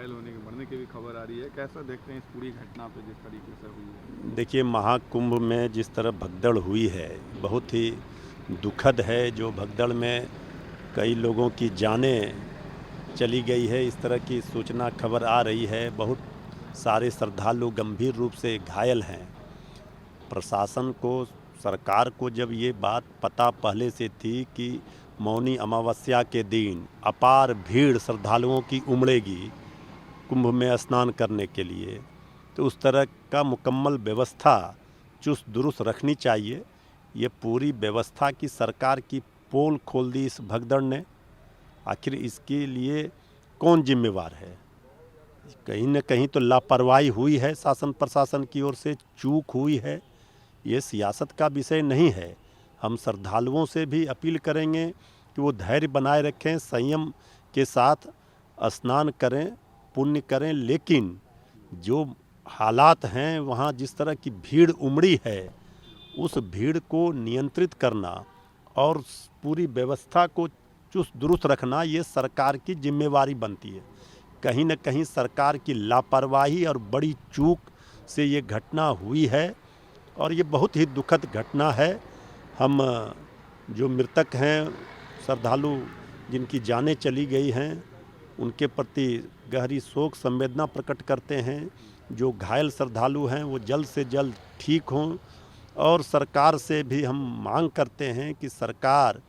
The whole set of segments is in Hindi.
घायल होने की मरने की भी खबर आ रही है। कैसा देखते हैं इस पूरी घटना पे जिस तरीके से हुई है? देखिए, महाकुंभ में जिस तरह भगदड़ हुई है, बहुत ही दुखद है। जो भगदड़ में कई लोगों की जानें चली गई है, इस तरह की सूचना खबर आ रही है। बहुत सारे श्रद्धालु गंभीर रूप से घायल हैं। प्रशासन को, सरकार को जब ये बात पता पहले से थी कि मौनी अमावस्या के दिन अपार भीड़ श्रद्धालुओं की उमड़ेगी कुंभ में स्नान करने के लिए, तो उस तरह का मुकम्मल व्यवस्था चुस्त दुरुस्त रखनी चाहिए। ये पूरी व्यवस्था की सरकार की पोल खोल दी इस भगदड़ ने। आखिर इसके लिए कौन जिम्मेवार है? कहीं न कहीं तो लापरवाही हुई है, शासन प्रशासन की ओर से चूक हुई है। ये सियासत का विषय नहीं है। हम श्रद्धालुओं से भी अपील करेंगे कि वो धैर्य बनाए रखें, संयम के साथ स्नान करें, पुण्य करें, लेकिन जो हालात हैं वहाँ जिस तरह की भीड़ उमड़ी है, उस भीड़ को नियंत्रित करना और पूरी व्यवस्था को चुस्त दुरुस्त रखना ये सरकार की जिम्मेवारी बनती है। कहीं न कहीं सरकार की लापरवाही और बड़ी चूक से ये घटना हुई है और ये बहुत ही दुखद घटना है। हम जो मृतक हैं, श्रद्धालु जिनकी जानें चली गई हैं, उनके प्रति गहरी शोक संवेदना प्रकट करते हैं। जो घायल श्रद्धालु हैं वो जल्द से जल्द ठीक हों और सरकार से भी हम मांग करते हैं कि सरकार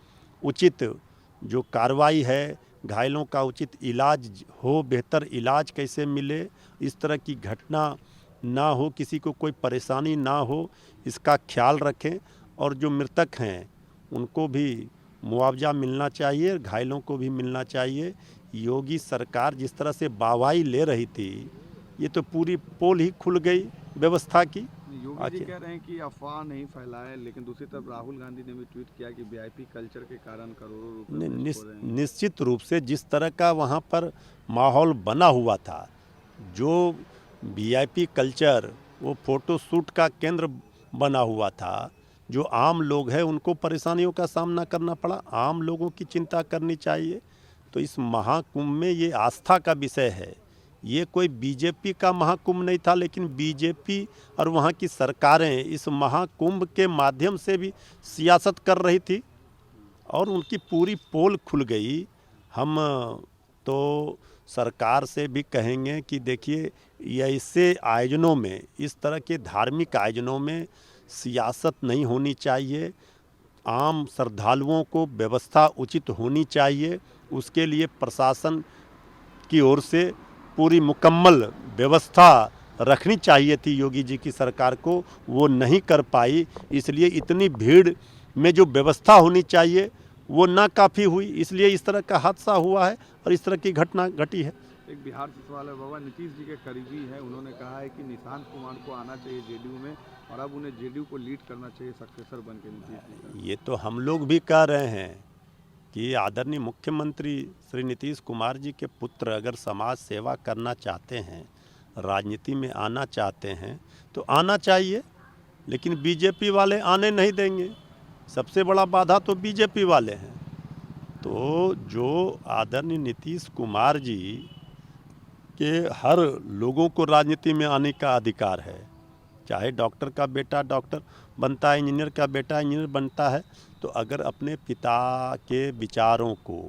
उचित जो कार्रवाई है, घायलों का उचित इलाज हो, बेहतर इलाज कैसे मिले, इस तरह की घटना ना हो, किसी को कोई परेशानी ना हो, इसका ख्याल रखें। और जो मृतक हैं उनको भी मुआवजा मिलना चाहिए, घायलों को भी मिलना चाहिए। योगी सरकार जिस तरह से वाहवाही ले रही थी, ये तो पूरी पोल ही खुल गई व्यवस्था की। योगी जी कह रहे हैं कि अफवाह नहीं फैलाए, लेकिन दूसरी तरफ राहुल गांधी ने भी ट्वीट किया कि वीआईपी कल्चर के कारण करोड़ों रुपए वेस्ट हो रहे हैं। निश्चित रूप से जिस तरह का वहाँ पर माहौल बना हुआ था, जो वीआईपी कल्चर वो फोटोशूट का केंद्र बना हुआ था, जो आम लोग हैं उनको परेशानियों का सामना करना पड़ा। आम लोगों की चिंता करनी चाहिए। तो इस महाकुंभ में ये आस्था का विषय है। ये कोई बीजेपी का महाकुंभ नहीं था, लेकिन बीजेपी और वहाँ की सरकारें इस महाकुंभ के माध्यम से भी सियासत कर रही थी और उनकी पूरी पोल खुल गई। हम तो सरकार से भी कहेंगे कि देखिए, ऐसे आयोजनों में, इस तरह के धार्मिक आयोजनों में सियासत नहीं होनी चाहिए। आम श्रद्धालुओं को व्यवस्था उचित होनी चाहिए। उसके लिए प्रशासन की ओर से पूरी मुकम्मल व्यवस्था रखनी चाहिए थी योगी जी की सरकार को, वो नहीं कर पाई। इसलिए इतनी भीड़ में जो व्यवस्था होनी चाहिए वो नाकाफ़ी हुई, इसलिए इस तरह का हादसा हुआ है और इस तरह की घटना घटी है। एक बिहार से सवाल है बाबा, नीतीश जी के करीबी हैं, उन्होंने कहा है कि निशांत कुमार को आना चाहिए जेडीयू में और अब उन्हें जेडीयू को लीड करना चाहिए सक्सेसर बन के नीतीश जी। ये तो हम लोग भी कह रहे हैं कि आदरणीय मुख्यमंत्री श्री नीतीश कुमार जी के पुत्र अगर समाज सेवा करना चाहते हैं, राजनीति में आना चाहते हैं, तो आना चाहिए, लेकिन बीजेपी वाले आने नहीं देंगे। सबसे बड़ा बाधा तो बीजेपी वाले हैं। तो जो आदरणीय नीतीश कुमार जी के हर लोगों को राजनीति में आने का अधिकार है। चाहे डॉक्टर का बेटा डॉक्टर बनता है, इंजीनियर का बेटा इंजीनियर बनता है, तो अगर अपने पिता के विचारों को,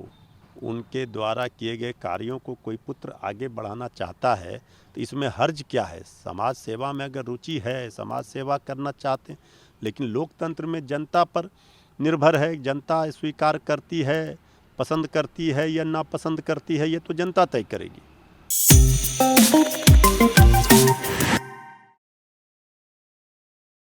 उनके द्वारा किए गए कार्यों को कोई पुत्र आगे बढ़ाना चाहता है, तो इसमें हर्ज क्या है? समाज सेवा में अगर रुचि है, समाज सेवा करना चाहते हैं, लेकिन लोकतंत्र में जनता पर निर्भर है। जनता स्वीकार करती है, पसंद करती है या नापसंद करती है, ये तो जनता तय करेगी।